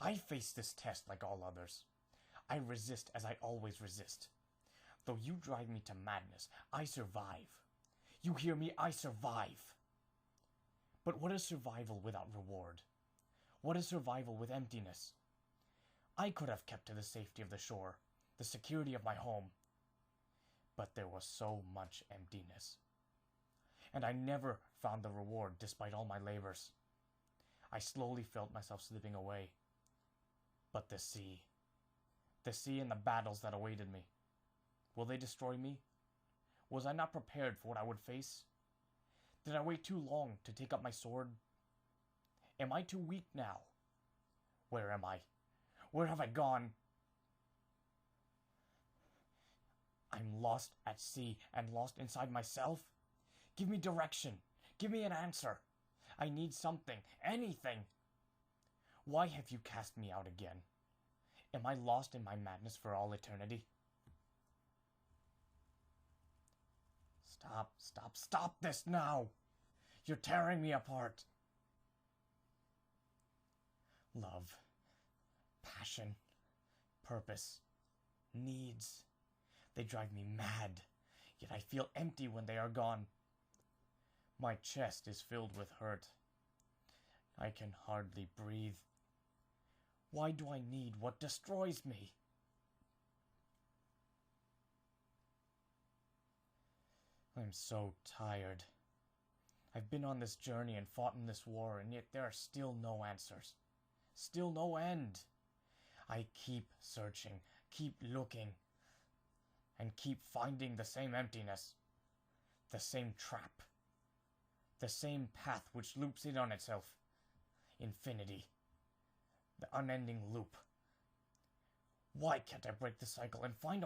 I face this test like all others. I resist as I always resist. Though you drive me to madness, I survive. You hear me? I survive. But what is survival without reward? What is survival with emptiness? I could have kept to the safety of the shore, the security of my home. But there was so much emptiness. And I never found the reward despite all my labors. I slowly felt myself slipping away. But the sea and the battles that awaited me, will they destroy me? Was I not prepared for what I would face? Did I wait too long to take up my sword? Am I too weak now? Where am I? Where have I gone? I'm lost at sea and lost inside myself? Give me direction. Give me an answer. I need something, anything. Why have you cast me out again? Am I lost in my madness for all eternity? Stop this now! You're tearing me apart. Love, passion, purpose, needs. They drive me mad, yet I feel empty when they are gone. My chest is filled with hurt. I can hardly breathe. Why do I need what destroys me? I'm so tired. I've been on this journey and fought in this war, and yet there are still no answers. Still no end. I keep searching, keep looking, and keep finding the same emptiness, the same trap, the same path which loops in on itself. Infinity. The unending loop. Why can't I break the cycle and find